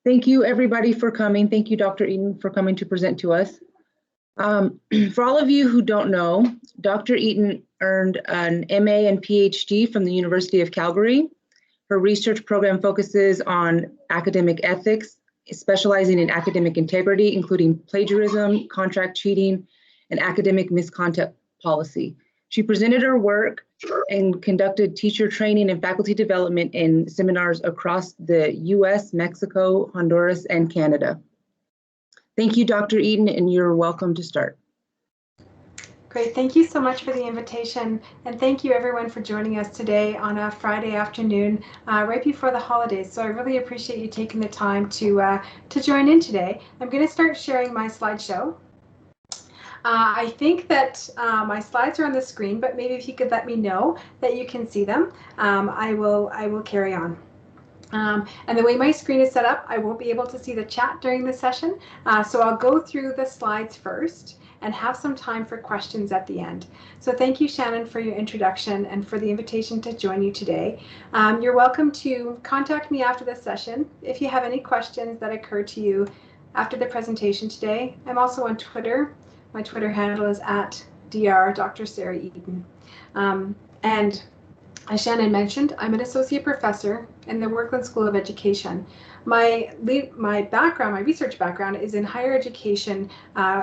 Thank you, everybody, for coming. Thank you, Dr. Eaton, for coming to present to us. For all of you who don't know, Dr. Eaton earned an MA and PhD from the University of Calgary. Her research program focuses on academic ethics, specializing in academic integrity, including plagiarism, contract cheating, and academic misconduct policy. She presented her work and conducted teacher training and faculty development in seminars across the US, Mexico, Honduras, and Canada. Thank you, Dr. Eaton, and you're welcome to start. Great, thank you so much for the invitation, and thank you everyone for joining us today on a Friday afternoon, right before the holidays. So I really appreciate you taking the time to join in today. I'm going to start sharing my slideshow. I think that my slides are on the screen, but maybe if you could let me know that you can see them, I will carry on. And the way my screen is set up, I won't be able to see the chat during the session, so I'll go through the slides first and have some time for questions at the end. So thank you, Shannon, for your introduction and for the invitation to join you today. You're welcome to contact me after the session if you have any questions that occur to you after the presentation today. I'm also on Twitter. My Twitter handle is @Dr. Dr. Sarah Eaton. And as Shannon mentioned, I'm an associate professor in the Workland School of Education. My background, my research background, is in higher education,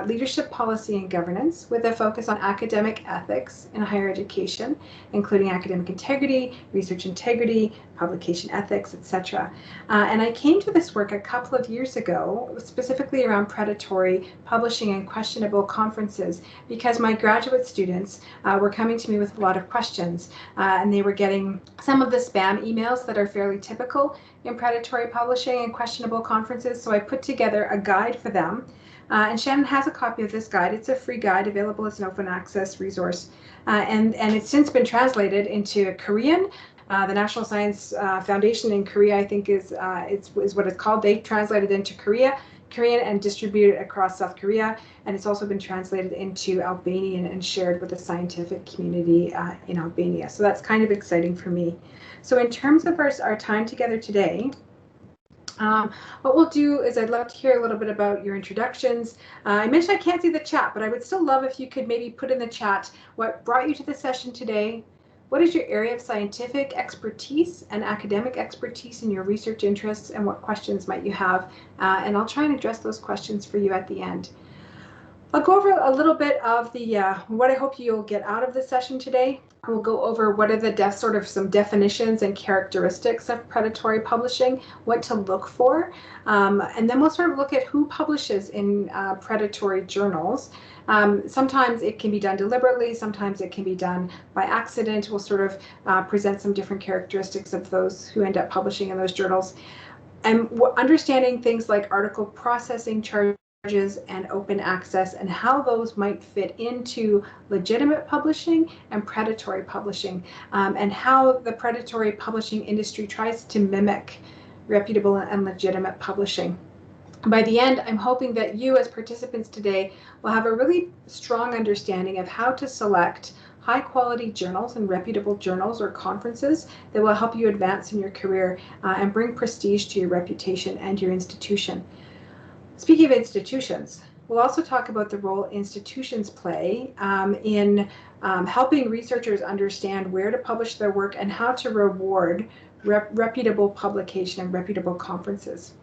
leadership policy and governance, with a focus on academic ethics in higher education, including academic integrity, research integrity, publication ethics, etc. And I came to this work a couple of years ago, specifically around predatory publishing and questionable conferences, because my graduate students were coming to me with a lot of questions, and they were getting some of the spam emails that are fairly typical in predatory publishing and questionable conferences. So I put together a guide for them. And Shannon has a copy of this guide. It's a free guide available as an open access resource. And it's since been translated into Korean. The National Science Foundation in Korea, I think, is what it's called. They translated into Korean and distributed across South Korea. And it's also been translated into Albanian and shared with the scientific community in Albania. So that's kind of exciting for me. So in terms of our time together today, what we'll do is I'd love to hear a little bit about your introductions. I mentioned I can't see the chat, but I would still love if you could maybe put in the chat what brought you to the session today. What is your area of scientific expertise and academic expertise in your research interests, and what questions might you have? And I'll try and address those questions for you at the end. I'll go over a little bit of the what I hope you'll get out of the session today. We'll go over what are the sort of some definitions and characteristics of predatory publishing, what to look for, and then we'll sort of look at who publishes in predatory journals. Sometimes it can be done deliberately, sometimes it can be done by accident. We'll sort of present some different characteristics of those who end up publishing in those journals. And understanding things like article processing charges and open access, and how those might fit into legitimate publishing and predatory publishing, and how the predatory publishing industry tries to mimic reputable and legitimate publishing. By the end, I'm hoping that you as participants today will have a really strong understanding of how to select high quality journals and reputable journals or conferences that will help you advance in your career and bring prestige to your reputation and your institution. Speaking of institutions, we'll also talk about the role institutions play in helping researchers understand where to publish their work and how to reward reputable publication and reputable conferences.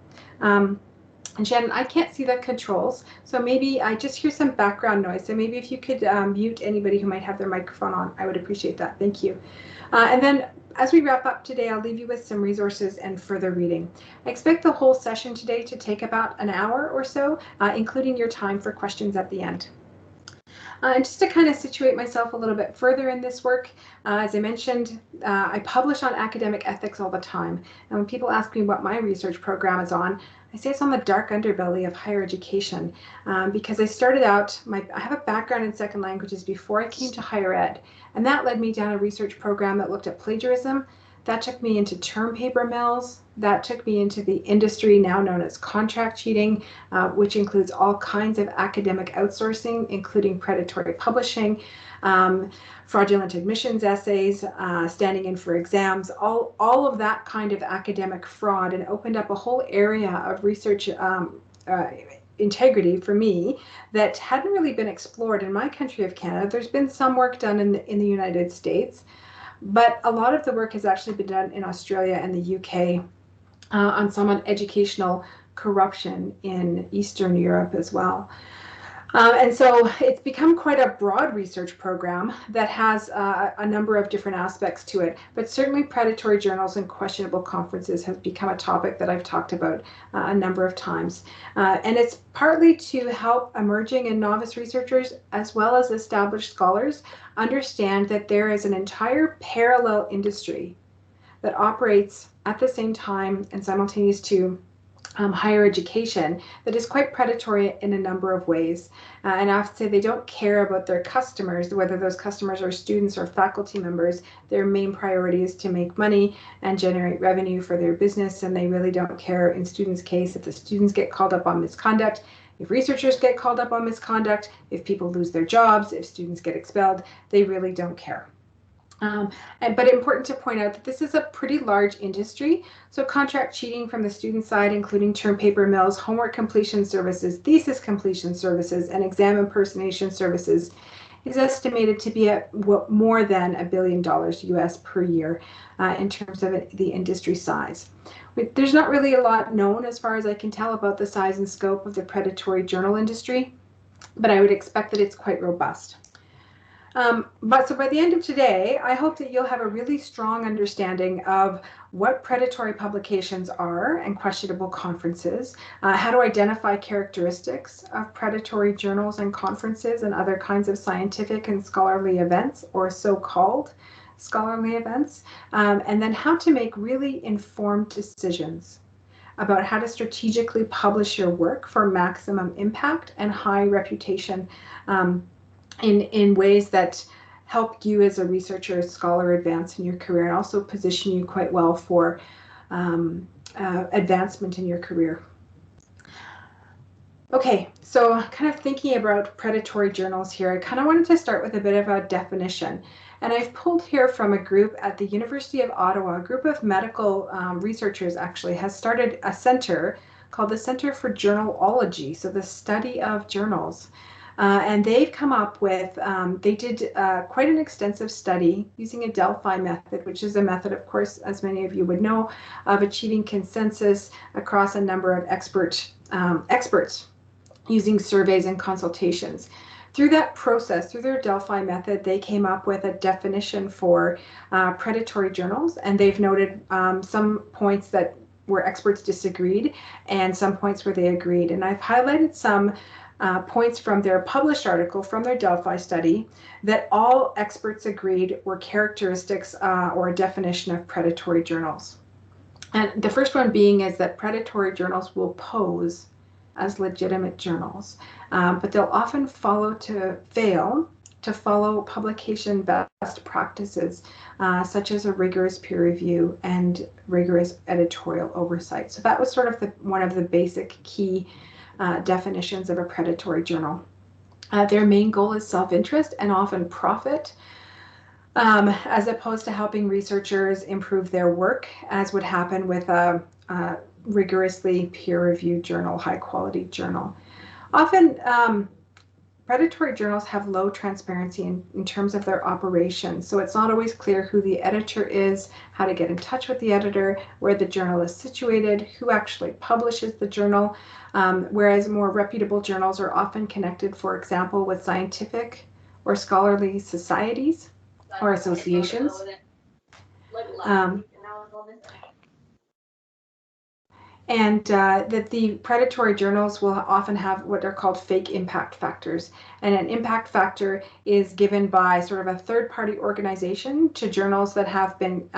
And Shannon, I can't see the controls, so maybe I just hear some background noise. So maybe if you could mute anybody who might have their microphone on, I would appreciate that. Thank you. And then as we wrap up today, I'll leave you with some resources and further reading. I expect the whole session today to take about an hour or so, including your time for questions at the end. And just to kind of situate myself a little bit further in this work, as I mentioned, I publish on academic ethics all the time. And when people ask me what my research program is on, I say it's on the dark underbelly of higher education, because I started out, I have a background in second languages before I came to higher ed, and that led me down a research program that looked at plagiarism, That took me into term paper mills. That took me into the industry now known as contract cheating, which includes all kinds of academic outsourcing, including predatory publishing, fraudulent admissions essays, standing in for exams, all of that kind of academic fraud, and opened up a whole area of research integrity for me that hadn't really been explored in my country of Canada. There's been some work done in the United States, but a lot of the work has actually been done in Australia and the UK on some educational corruption in Eastern Europe as well. And so it's become quite a broad research program that has a number of different aspects to it, but certainly predatory journals and questionable conferences has become a topic that I've talked about a number of times. And it's partly to help emerging and novice researchers, as well as established scholars, understand that there is an entire parallel industry that operates at the same time and simultaneous to higher education that is quite predatory in a number of ways. And I have to say, they don't care about their customers, whether those customers are students or faculty members. Their main priority is to make money and generate revenue for their business, and they really don't care, in students' case, if the students get called up on misconduct, if researchers get called up on misconduct, if people lose their jobs, if students get expelled. They really don't care. But important to point out that this is a pretty large industry. So contract cheating from the student side, including term paper mills, homework completion services, thesis completion services, and exam impersonation services, is estimated to be at more than $1 billion US per year in terms of the industry size. There's not really a lot known, as far as I can tell, about the size and scope of the predatory journal industry, but I would expect that it's quite robust. But so by the end of today, I hope that you'll have a really strong understanding of what predatory publications are and questionable conferences, how to identify characteristics of predatory journals and conferences and other kinds of scientific and scholarly events, or so-called scholarly events, and then how to make really informed decisions about how to strategically publish your work for maximum impact and high reputation in ways that help you as a researcher, scholar, advance in your career, and also position you quite well for advancement in your career. Okay, so kind of thinking about predatory journals here, I kind of wanted to start with a bit of a definition. And I've pulled here from a group at the University of Ottawa. A group of medical researchers actually has started a center called the Center for Journalology, so the study of journals. And they've come up with, they did quite an extensive study using a Delphi method, which is a method, of course, as many of you would know, of achieving consensus across a number of experts using surveys and consultations. Through that process, through their Delphi method, they came up with a definition for predatory journals, and they've noted some points that where experts disagreed and some points where they agreed. And I've highlighted some points from their published article from their Delphi study that all experts agreed were characteristics or a definition of predatory journals. And the first one being is that predatory journals will pose as legitimate journals, but they'll often fail to follow publication best practices, such as a rigorous peer review and rigorous editorial oversight. So that was sort of one of the basic key definitions of a predatory journal. Their main goal is self-interest and often profit, as opposed to helping researchers improve their work, as would happen with a rigorously peer-reviewed journal, high-quality journal. Often, predatory journals have low transparency in terms of their operations, so it's not always clear who the editor is, how to get in touch with the editor, where the journal is situated, who actually publishes the journal, whereas more reputable journals are often connected, for example, with scientific or scholarly societies or associations. And that the predatory journals will often have what are called fake impact factors. And an impact factor is given by sort of a third-party organization to journals that have been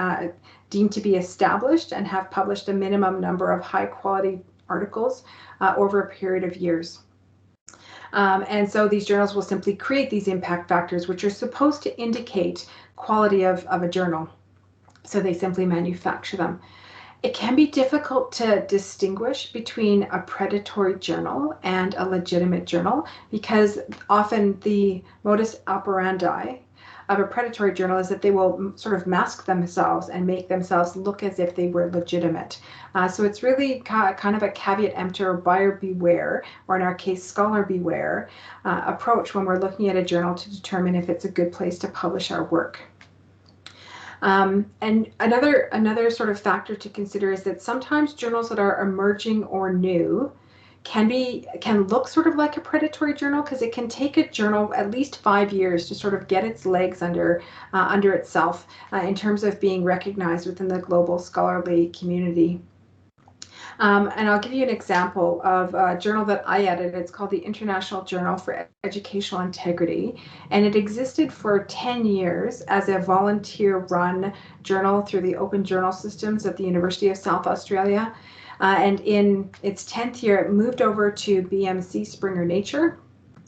deemed to be established and have published a minimum number of high-quality articles over a period of years. And so these journals will simply create these impact factors, which are supposed to indicate quality of a journal. So they simply manufacture them. It can be difficult to distinguish between a predatory journal and a legitimate journal, because often the modus operandi of a predatory journal is that they will sort of mask themselves and make themselves look as if they were legitimate. So it's really kind of a caveat emptor, buyer beware, or in our case, scholar beware approach when we're looking at a journal to determine if it's a good place to publish our work. And another sort of factor to consider is that sometimes journals that are emerging or new can look sort of like a predatory journal, because it can take a journal at least 5 years to sort of get its legs under itself in terms of being recognized within the global scholarly community. And I'll give you an example of a journal that I edited. It's called the International Journal for Educational Integrity, and it existed for 10 years as a volunteer-run journal through the open journal systems at the University of South Australia. And in its 10th year, it moved over to BMC Springer Nature.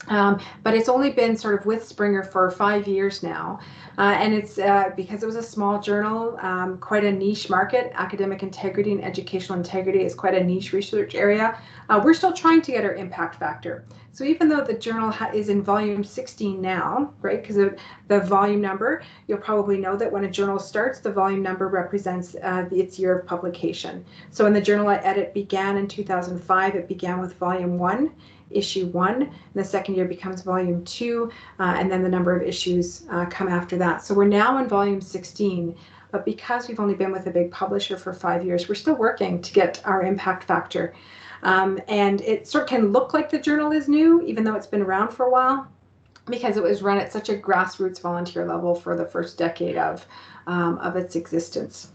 But it's only been sort of with Springer for 5 years now. And it's because it was a small journal, quite a niche market. Academic integrity and educational integrity is quite a niche research area. We're still trying to get our impact factor. So even though the journal is in volume 16 now, right, because of the volume number, you'll probably know that when a journal starts, the volume number represents its year of publication. So when the journal I edit began in 2005, it began with volume 1. Issue 1, and the second year becomes volume 2, and then the number of issues come after that. So we're now in volume 16, but because we've only been with a big publisher for 5 years, we're still working to get our impact factor. And it sort of can look like the journal is new, even though it's been around for a while, because it was run at such a grassroots volunteer level for the first decade of its existence.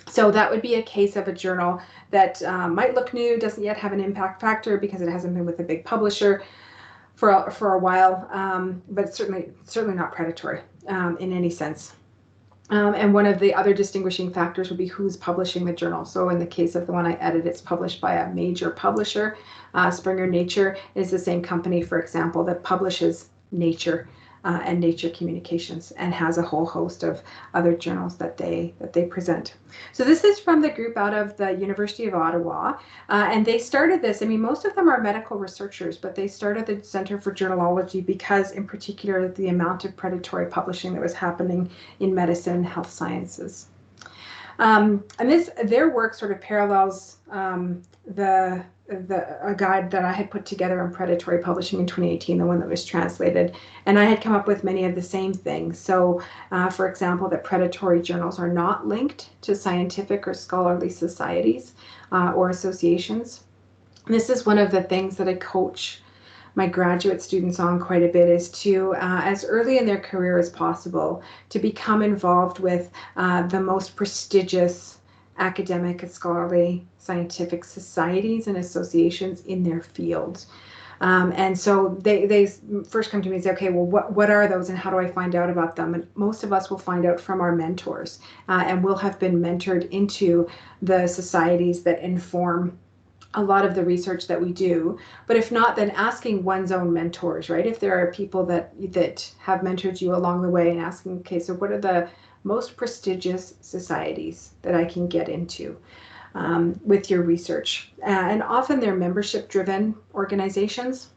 So that would be a case of a journal that might look new, doesn't yet have an impact factor because it hasn't been with a big publisher for a while, but certainly not predatory in any sense. And one of the other distinguishing factors would be who's publishing the journal. So in the case of the one I edited, it's published by a major publisher. Springer Nature is the same company, for example, that publishes Nature and Nature Communications, and has a whole host of other journals that they present. So this is from the group out of the University of Ottawa, and they started this. I mean, most of them are medical researchers, but they started the Center for Journalology because, in particular, the amount of predatory publishing that was happening in medicine and health sciences. And their work sort of parallels a guide that I had put together on predatory publishing in 2018, the one that was translated, and I had come up with many of the same things. So, for example, that predatory journals are not linked to scientific or scholarly societies or associations. This is one of the things that I coach my graduate students on quite a bit, is to, as early in their career as possible, to become involved with the most prestigious academic and scholarly scientific societies and associations in their fields. And so they first come to me and say, okay, well, what are those and how do I find out about them? And most of us will find out from our mentors, and will have been mentored into the societies that inform a lot of the research that we do. But if not, then asking one's own mentors, right? If there are people that have mentored you along the way, and asking, okay, so what are the most prestigious societies that I can get into with your research? And often they're membership-driven organizations.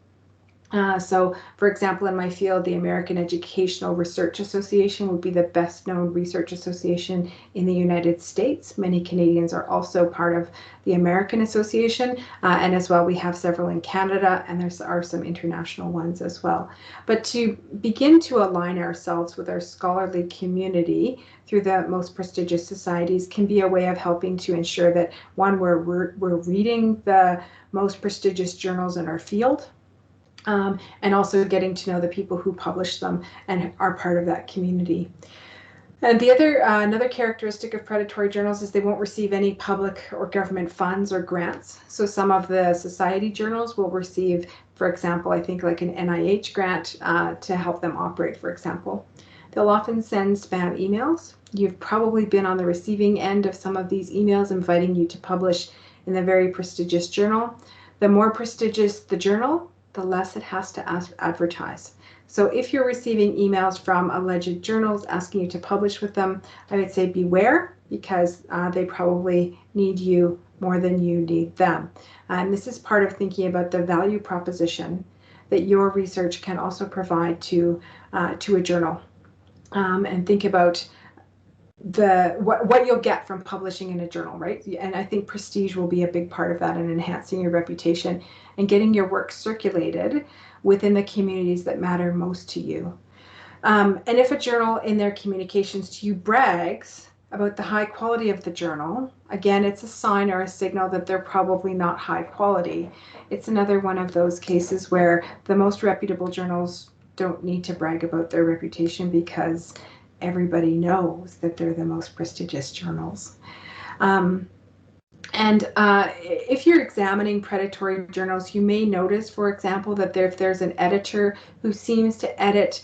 So, for example, in my field, the American Educational Research Association would be the best known research association in the United States. Many Canadians are also part of the American Association, and as well we have several in Canada, and there are some international ones as well. But to begin to align ourselves with our scholarly community through the most prestigious societies can be a way of helping to ensure that, one, we're reading the most prestigious journals in our field, and also getting to know the people who publish them and are part of that community. And the other another characteristic of predatory journals is they won't receive any public or government funds or grants. So some of the society journals will receive, for example, I think like an NIH grant to help them operate, for example. They'll often send spam emails. You've probably been on the receiving end of some of these emails inviting you to publish in the very prestigious journal. The more prestigious the journal, the less it has to advertise. So if you're receiving emails from alleged journals asking you to publish with them, I would say beware, because they probably need you more than you need them. And this is part of thinking about the value proposition that your research can also provide to a journal, and think about what you'll get from publishing in a journal, right? And I think prestige will be a big part of that, and enhancing your reputation and getting your work circulated within the communities that matter most to you. And if a journal in their communications to you brags about the high quality of the journal, again, it's a sign or a signal that they're probably not high quality. It's another one of those cases where the most reputable journals don't need to brag about their reputation, because everybody knows that they're the most prestigious journals. If you're examining predatory journals, you may notice, for example, that if there's an editor who seems to edit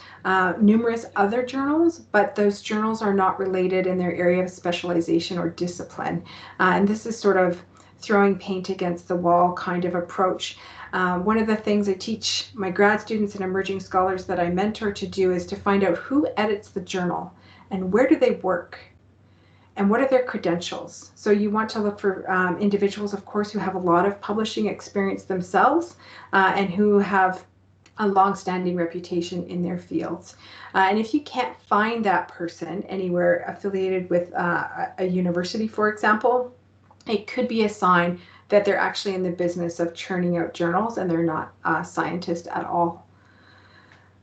numerous other journals, but those journals are not related in their area of specialization or discipline. And this is sort of throwing paint against the wall kind of approach. One of the things I teach my grad students and emerging scholars that I mentor to do is to find out who edits the journal and where do they work and what are their credentials. So you want to look for individuals, of course, who have a lot of publishing experience themselves, and who have a long-standing reputation in their fields. And if you can't find that person anywhere affiliated with a university, for example, it could be a sign that they're actually in the business of churning out journals and they're not a scientist at all.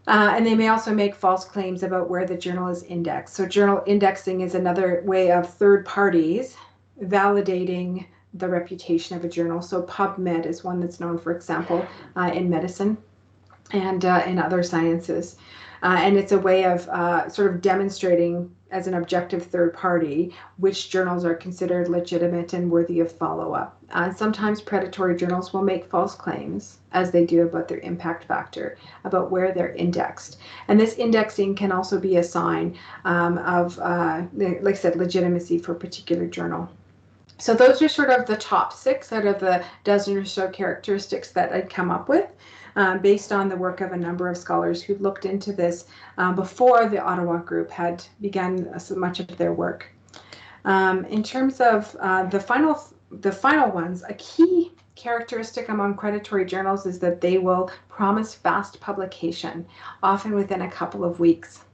And they may also make false claims about where the journal is indexed. So journal indexing is another way of third parties validating the reputation of a journal. So PubMed is one that's known, for example, in medicine and in other sciences. And it's a way of sort of demonstrating as an objective third party which journals are considered legitimate and worthy of follow-up. Sometimes predatory journals will make false claims, as they do, about their impact factor, about where they're indexed. And this indexing can also be a sign of, like I said, legitimacy for a particular journal. So those are sort of the top 6 out of the dozen or so characteristics that I'd come up with, based on the work of a number of scholars who looked into this before the Ottawa group had begun so much of their work. In terms of the final ones, a key characteristic among predatory journals is that they will promise fast publication, often within a couple of weeks.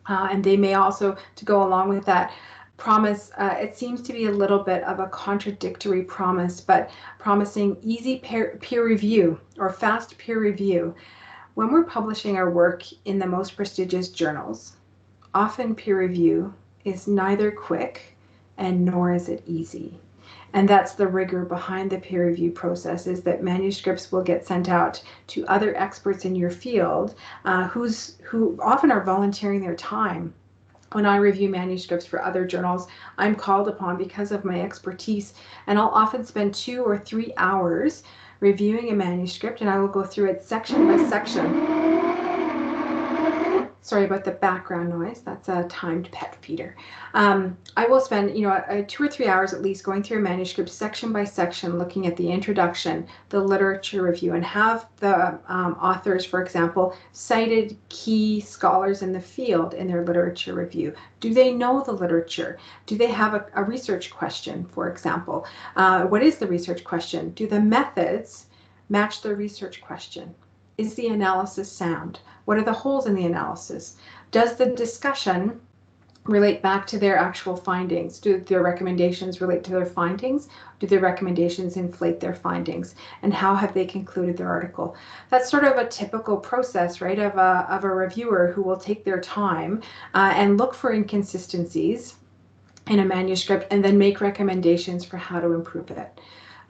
And they may also, to go along with that, promise, it seems to be a little bit of a contradictory promise, but promising easy peer review or fast peer review. When we're publishing our work in the most prestigious journals, often peer review is neither quick and nor is it easy. And that's the rigor behind the peer review process, is that manuscripts will get sent out to other experts in your field who often are volunteering their time. When I review manuscripts for other journals, I'm called upon because of my expertise, and I'll often spend 2 or 3 hours reviewing a manuscript, and I will go through it section by section. Sorry about the background noise. That's a timed pet feeder. I will spend 2 or 3 hours at least going through a manuscript section by section, looking at the introduction, the literature review, and have the authors, for example, cited key scholars in the field in their literature review. Do they know the literature? Do they have a research question, for example? What is the research question? Do the methods match the research question? Is the analysis sound? What are the holes in the analysis? Does the discussion relate back to their actual findings? Do their recommendations relate to their findings? Do their recommendations inflate their findings? And how have they concluded their article? That's sort of a typical process, right, of a reviewer who will take their time and look for inconsistencies in a manuscript and then make recommendations for how to improve it.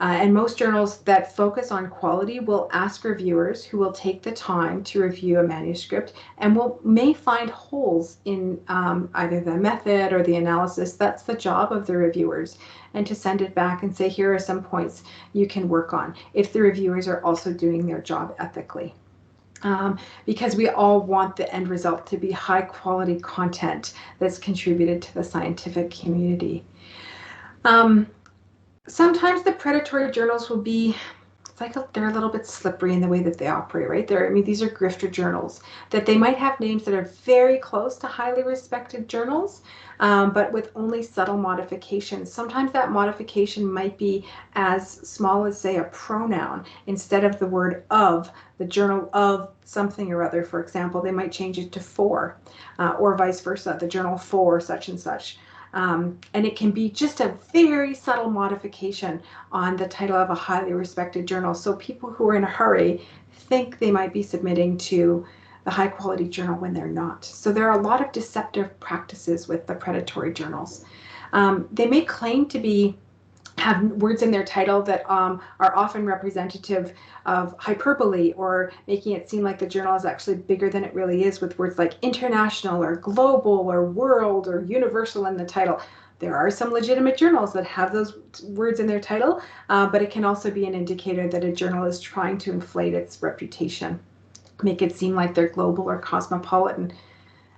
And most journals that focus on quality will ask reviewers who will take the time to review a manuscript and may find holes in either the method or the analysis. That's the job of the reviewers, and to send it back and say, here are some points you can work on, if the reviewers are also doing their job ethically. Because we all want the end result to be high quality content that's contributed to the scientific community. Sometimes the predatory journals will be it's like they're a little bit slippery in the way that they operate, right? I mean, these are grifter journals, that they might have names that are very close to highly respected journals, but with only subtle modifications. Sometimes that modification might be as small as, say, a pronoun. Instead of the word of, the journal of something or other, for example, they might change it to for, or vice versa, the journal for such and such. And it can be just a very subtle modification on the title of a highly respected journal. So people who are in a hurry think they might be submitting to the high quality journal when they're not. So there are a lot of deceptive practices with the predatory journals. They may claim to have words in their title that are often representative of hyperbole, or making it seem like the journal is actually bigger than it really is, with words like international or global or world or universal in the title. There are some legitimate journals that have those words in their title, but it can also be an indicator that a journal is trying to inflate its reputation, make it seem like they're global or cosmopolitan.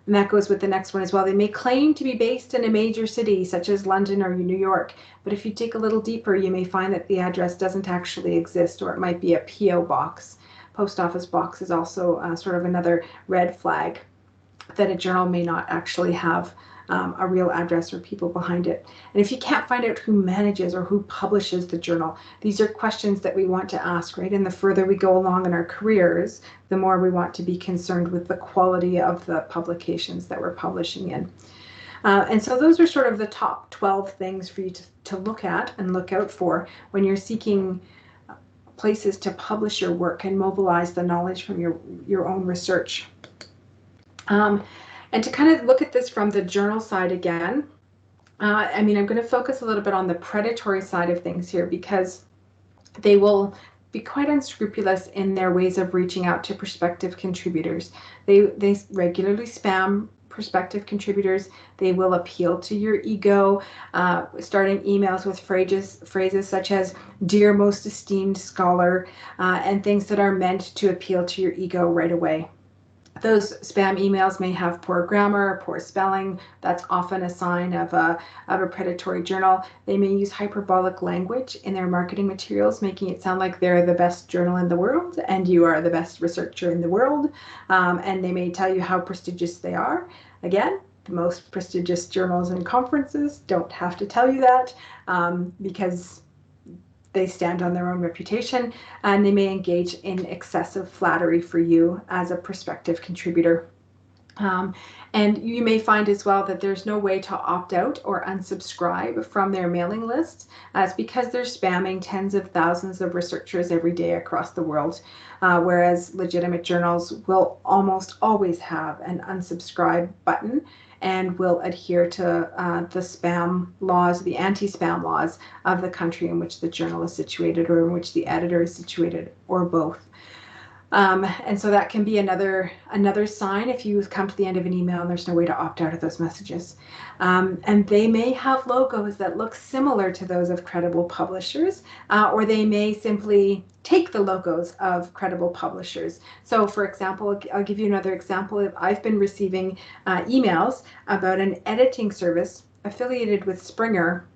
And that goes with the next one as well. They may claim to be based in a major city such as London or New York, but if you dig a little deeper, you may find that the address doesn't actually exist, or it might be a P.O. box. Post office box is also sort of another red flag that a journal may not actually have a real address or people behind it. And if you can't find out who manages or who publishes the journal, these are questions that we want to ask, right? And the further we go along in our careers, the more we want to be concerned with the quality of the publications that we're publishing in. And so those are sort of the top 12 things for you to look at and look out for when you're seeking places to publish your work and mobilize the knowledge from your own research. And to kind of look at this from the journal side again, I mean, I'm going to focus a little bit on the predatory side of things here, because they will be quite unscrupulous in their ways of reaching out to prospective contributors. They regularly spam prospective contributors. They will appeal to your ego, starting emails with phrases such as "Dear most esteemed scholar," and things that are meant to appeal to your ego right away. Those spam emails may have poor grammar, poor spelling. That's often a sign of a predatory journal. They may use hyperbolic language in their marketing materials, making it sound like they're the best journal in the world and you are the best researcher in the world. And they may tell you how prestigious they are. Again, the most prestigious journals and conferences don't have to tell you that, because they stand on their own reputation, and they may engage in excessive flattery for you as a prospective contributor. And you may find as well that there's no way to opt out or unsubscribe from their mailing list, as because they're spamming tens of thousands of researchers every day across the world, whereas legitimate journals will almost always have an unsubscribe button and will adhere to the spam laws, the anti-spam laws of the country in which the journal is situated, or in which the editor is situated, or both. And so that can be another sign if you come to the end of an email and there's no way to opt out of those messages. And they may have logos that look similar to those of credible publishers, or they may simply take the logos of credible publishers. So for example, I'll give you another example. I've been receiving emails about an editing service affiliated with Springer.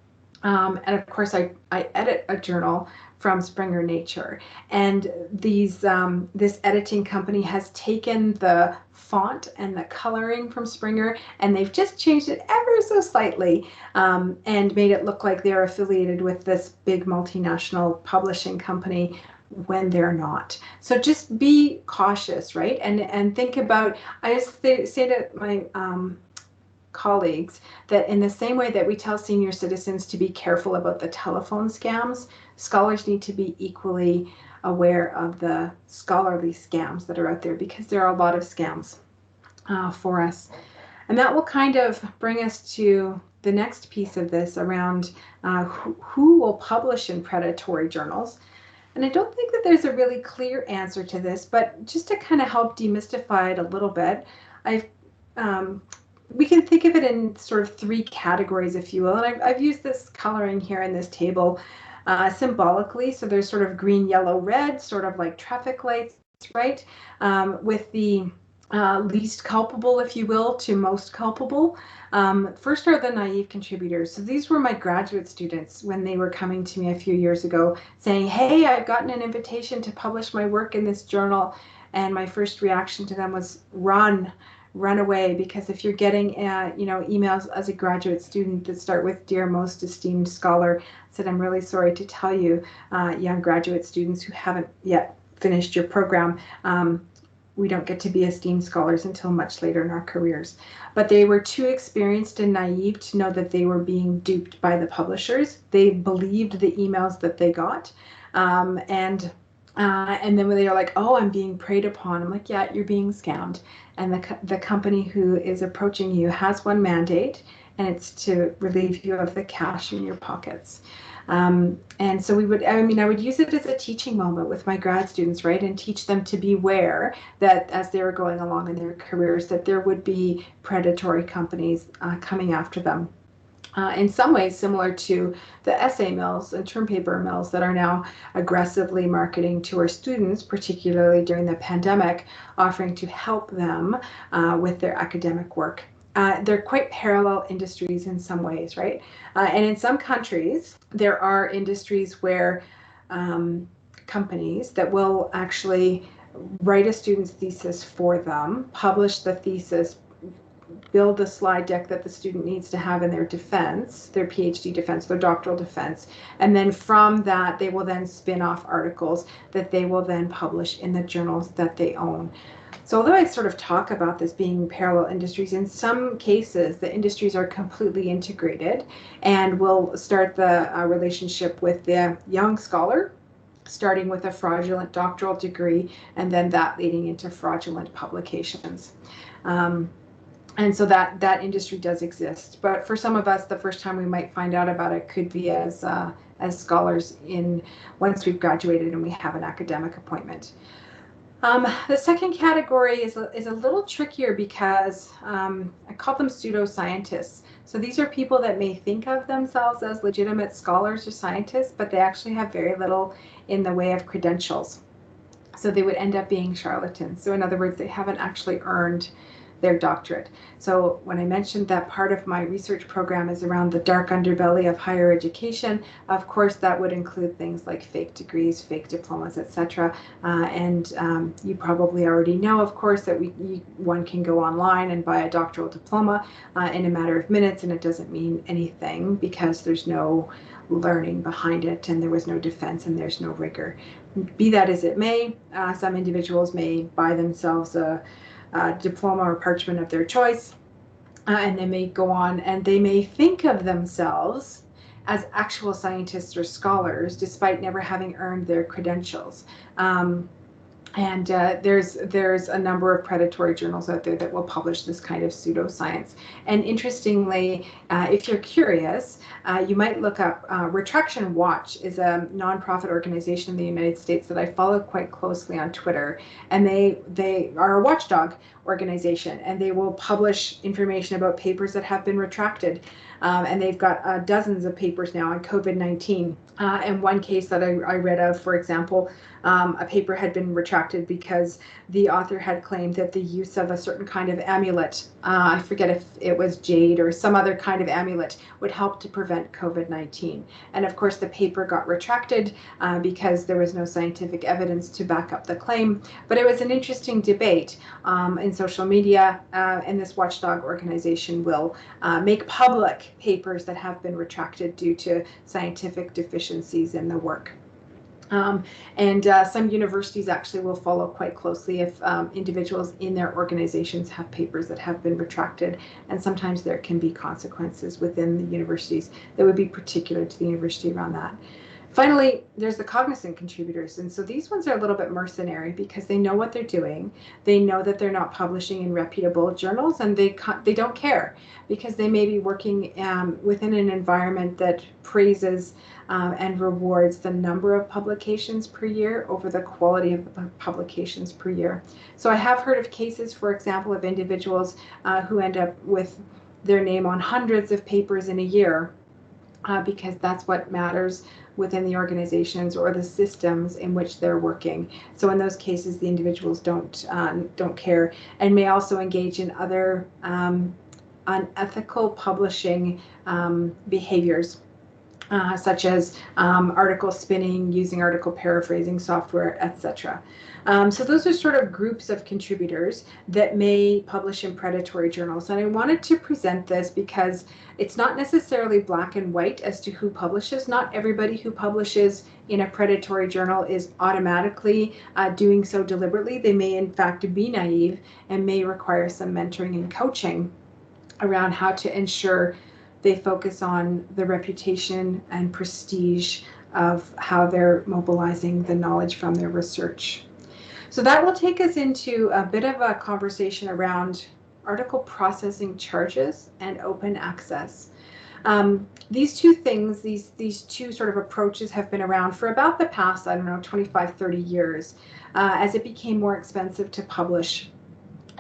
And of course, I edit a journal from Springer Nature, and this editing company has taken the font and the coloring from Springer, and they've just changed it ever so slightly, and made it look like they're affiliated with this big multinational publishing company when they're not. So just be cautious, right? And think about, I just say to my colleagues that in the same way that we tell senior citizens to be careful about the telephone scams, scholars need to be equally aware of the scholarly scams that are out there, because there are a lot of scams for us. And that will kind of bring us to the next piece of this around who will publish in predatory journals. And I don't think that there's a really clear answer to this, but just to kind of help demystify it a little bit, we can think of it in sort of three categories, if you will. And I've used this coloring here in this table symbolically. So there's sort of green, yellow, red, sort of like traffic lights, right? With the least culpable, if you will, to most culpable. First are the naive contributors. So these were my graduate students when they were coming to me a few years ago saying, hey, I've gotten an invitation to publish my work in this journal. And my first reaction to them was run away, because if you're getting emails as a graduate student that start with dear most esteemed scholar, I said, I'm really sorry to tell you, young graduate students who haven't yet finished your program, we don't get to be esteemed scholars until much later in our careers. But they were too experienced and naive to know that they were being duped by the publishers. They believed the emails that they got. And then when they are like, oh, I'm being preyed upon, I'm like, yeah, you're being scammed. And the company who is approaching you has one mandate, and it's to relieve you of the cash in your pockets. And so I would use it as a teaching moment with my grad students, right? And teach them to beware that as they were going along in their careers, that there would be predatory companies coming after them. In some ways similar to the essay mills and term paper mills that are now aggressively marketing to our students, particularly during the pandemic, offering to help them with their academic work. They're quite parallel industries in some ways, right? And in some countries, there are industries where companies that will actually write a student's thesis for them, publish the thesis, build a slide deck that the student needs to have in their defense, their PhD defense, their doctoral defense. And then from that, they will then spin off articles that they will then publish in the journals that they own. So although I sort of talk about this being parallel industries, in some cases, the industries are completely integrated and will start the relationship with the young scholar, starting with a fraudulent doctoral degree, and then that leading into fraudulent publications. And so that industry does exist. But for some of us, the first time we might find out about it could be as scholars once we've graduated and we have an academic appointment. The second category is a little trickier because I call them pseudoscientists. So these are people that may think of themselves as legitimate scholars or scientists, but they actually have very little in the way of credentials. So they would end up being charlatans. So in other words, they haven't actually earned their doctorate. So when I mentioned that part of my research program is around the dark underbelly of higher education, of course that would include things like fake degrees, fake diplomas, etc. And you probably already know, of course, that one can go online and buy a doctoral diploma in a matter of minutes, and it doesn't mean anything because there's no learning behind it, and there was no defense, and there's no rigor. Be that as it may, some individuals may buy themselves a diploma or parchment of their choice, and they may go on and they may think of themselves as actual scientists or scholars despite never having earned their credentials. And there's a number of predatory journals out there that will publish this kind of pseudoscience. And interestingly, if you're curious, you might look up Retraction Watch is a nonprofit organization in the United States that I follow quite closely on Twitter. And they are a watchdog organization, and they will publish information about papers that have been retracted. And they've got dozens of papers now on COVID-19. And one case that I read of, for example, a paper had been retracted because the author had claimed that the use of a certain kind of amulet, I forget if it was jade or some other kind of amulet, would help to prevent COVID-19. And of course, the paper got retracted because there was no scientific evidence to back up the claim. But it was an interesting debate in social media, and this watchdog organization will make public papers that have been retracted due to scientific deficiencies in the work. And some universities actually will follow quite closely if individuals in their organizations have papers that have been retracted, and sometimes there can be consequences within the universities that would be particular to the university around that. Finally, there's the cognizant contributors, and so these ones are a little bit mercenary because they know what they're doing. They know that they're not publishing in reputable journals, and they don't care because they may be working within an environment that praises and rewards the number of publications per year over the quality of the publications per year. So I have heard of cases, for example, of individuals who end up with their name on hundreds of papers in a year, because that's what matters within the organizations or the systems in which they're working. So in those cases, the individuals don't care, and may also engage in other unethical publishing behaviors, such as article spinning, using article paraphrasing software, etc. So those are sort of groups of contributors that may publish in predatory journals. And I wanted to present this because it's not necessarily black and white as to who publishes. Not everybody who publishes in a predatory journal is automatically doing so deliberately. They may in fact be naive and may require some mentoring and coaching around how to ensure they focus on the reputation and prestige of how they're mobilizing the knowledge from their research. So that will take us into a bit of a conversation around article processing charges and open access. These two things, these two sort of approaches have been around for about the past, 25, 30 years, as it became more expensive to publish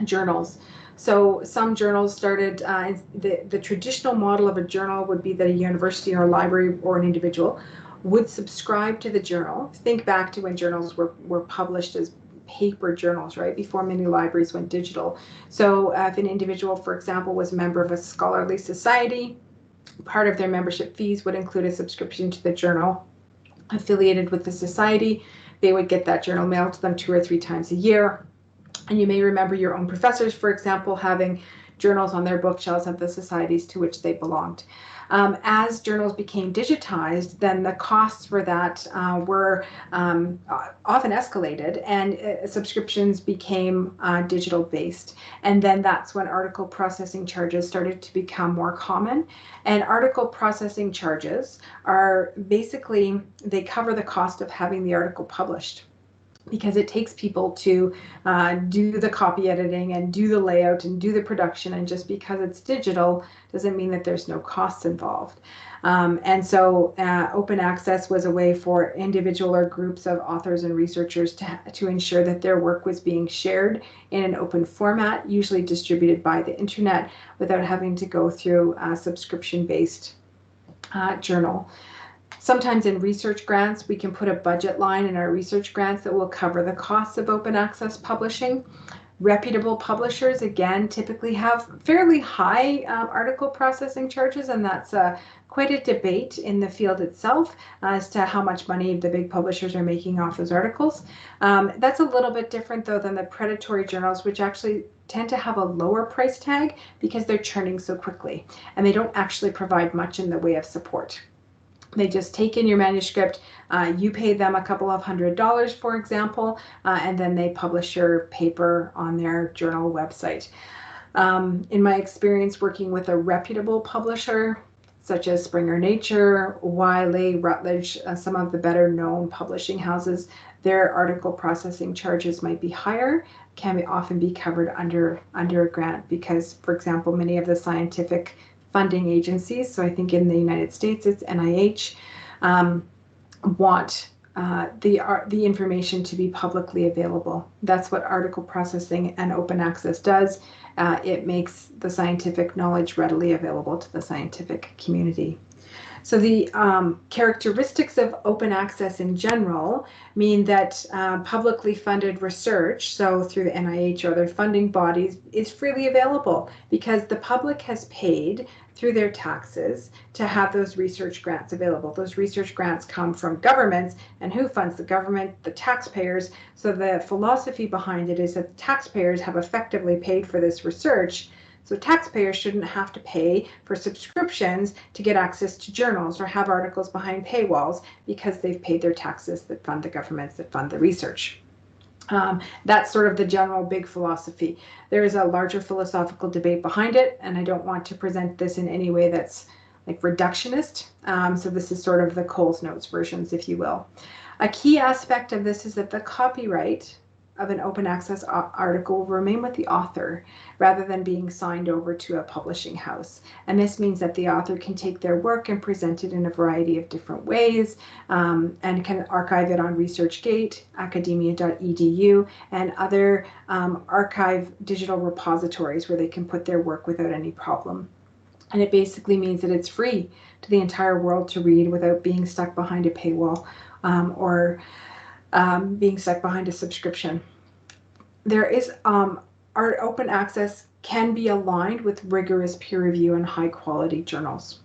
journals. So some journals started, the traditional model of a journal would be that a university or a library or an individual would subscribe to the journal. Think back to when journals were published as paper journals, right, before many libraries went digital. So if an individual, for example, was a member of a scholarly society, part of their membership fees would include a subscription to the journal affiliated with the society. They would get that journal mailed to them 2 or 3 times a year. And you may remember your own professors, for example, having journals on their bookshelves of the societies to which they belonged. As journals became digitized, then the costs for that were often escalated, and subscriptions became digital based. And then that's when article processing charges started to become more common. And article processing charges are basically, they cover the cost of having the article published, because it takes people to do the copy editing and do the layout and do the production. And just because it's digital doesn't mean that there's no costs involved. And so open access was a way for individual or groups of authors and researchers to ensure that their work was being shared in an open format, usually distributed by the internet, without having to go through a subscription-based journal. Sometimes in research grants, we can put a budget line in our research grants that will cover the costs of open access publishing. Reputable publishers, again, typically have fairly high article processing charges, and that's quite a debate in the field itself as to how much money the big publishers are making off those articles. That's a little bit different, though, than the predatory journals, which actually tend to have a lower price tag because they're churning so quickly, and they don't actually provide much in the way of support. They just take in your manuscript, you pay them a couple of $100, for example, and then they publish your paper on their journal website. In my experience working with a reputable publisher, such as Springer Nature, Wiley, Routledge, some of the better known publishing houses, their article processing charges might be higher, can often be covered under a grant, because, for example, many of the scientific funding agencies, so I think in the United States it's NIH, want the information to be publicly available. That's what article processing and open access does. It makes the scientific knowledge readily available to the scientific community. So the characteristics of open access in general mean that publicly funded research, so through the NIH or other funding bodies, is freely available because the public has paid through their taxes to have those research grants available. Those research grants come from governments, and who funds the government? The taxpayers. So the philosophy behind it is that the taxpayers have effectively paid for this research. So taxpayers shouldn't have to pay for subscriptions to get access to journals or have articles behind paywalls because they've paid their taxes that fund the governments that fund the research. That's sort of the general big philosophy. There is a larger philosophical debate behind it, and I don't want to present this in any way that's like reductionist. So this is sort of the Coles Notes versions, if you will. A key aspect of this is that the copyright of an open access article will remain with the author rather than being signed over to a publishing house. And this means that the author can take their work and present it in a variety of different ways, and can archive it on ResearchGate, academia.edu, and other archive digital repositories where they can put their work without any problem. And it basically means that it's free to the entire world to read without being stuck behind a paywall or being stuck behind a subscription. There is our open access can be aligned with rigorous peer review and high quality journals.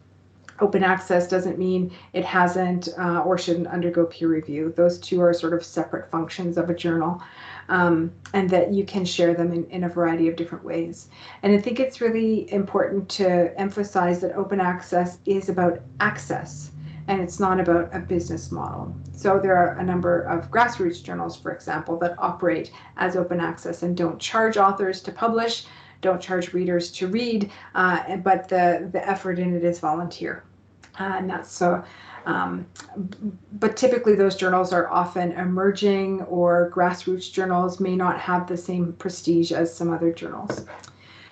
Open access doesn't mean it hasn't or shouldn't undergo peer review. Those two are sort of separate functions of a journal, and that you can share them in a variety of different ways. And I think it's really important to emphasize that open access is about access, and it's not about a business model. So there are a number of grassroots journals, for example, that operate as open access and don't charge authors to publish, don't charge readers to read, but the effort in it is volunteer. And that's so, but typically those journals are often emerging, or grassroots journals may not have the same prestige as some other journals.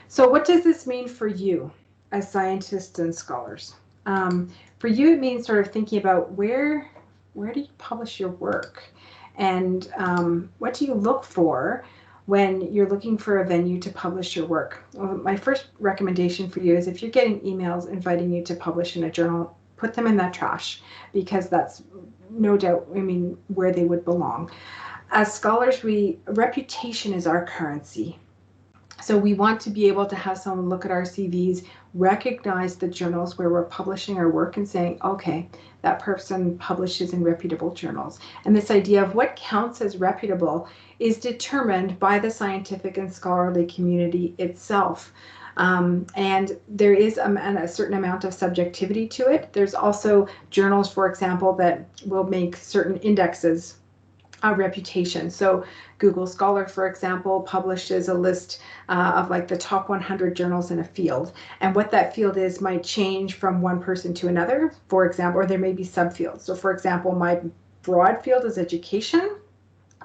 So what does this mean for you as scientists and scholars? For you, it means sort of thinking about where do you publish your work, and what do you look for when you're looking for a venue to publish your work. Well, my first recommendation for you is, if you're getting emails inviting you to publish in a journal, put them in that trash, because that's no doubt, where they would belong. As scholars, reputation is our currency. So we want to be able to have someone look at our CVs, recognize the journals where we're publishing our work and saying, okay, that person publishes in reputable journals. And this idea of what counts as reputable is determined by the scientific and scholarly community itself. And there is a certain amount of subjectivity to it. There's also journals, for example, that will make certain indexes a reputation. So Google Scholar, for example, publishes a list of like the top 100 journals in a field. And what that field is might change from one person to another, for example, or there may be subfields. So for example, my broad field is education.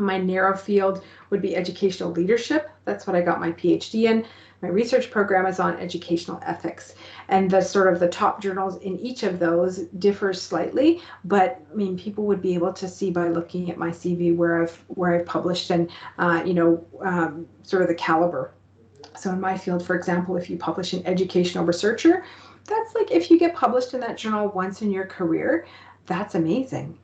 My narrow field would be educational leadership. That's what I got my PhD in. My research program is on educational ethics, and the top journals in each of those differ slightly, but people would be able to see by looking at my CV where I've published, and sort of the caliber. So in my field, for example, if you publish an educational researcher, that's like, if you get published in that journal once in your career, that's amazing.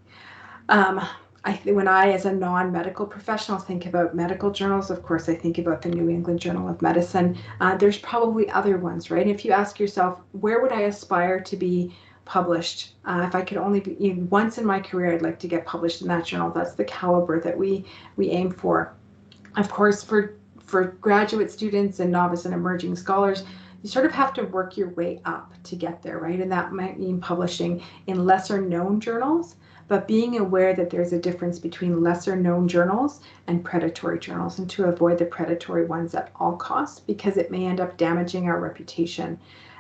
When I, as a non-medical professional, think about medical journals, of course, I think about the New England Journal of Medicine. There's probably other ones, right? If you ask yourself, where would I aspire to be published? If I could only be, once in my career, I'd like to get published in that journal. That's the caliber that we aim for. Of course, for graduate students and novice and emerging scholars, you sort of have to work your way up to get there, right? And that might mean publishing in lesser known journals, but being aware that there's a difference between lesser known journals and predatory journals, and to avoid the predatory ones at all costs, because it may end up damaging our reputation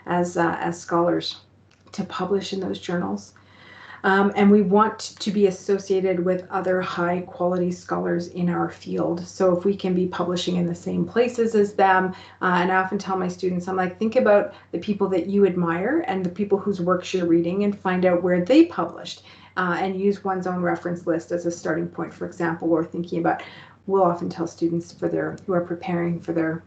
as scholars to publish in those journals. And we want to be associated with other high quality scholars in our field. So if we can be publishing in the same places as them, and I often tell my students, I'm like, think about the people that you admire and the people whose works you're reading, and find out where they published, and use one's own reference list as a starting point, for example, or thinking about, we'll often tell students who are preparing for their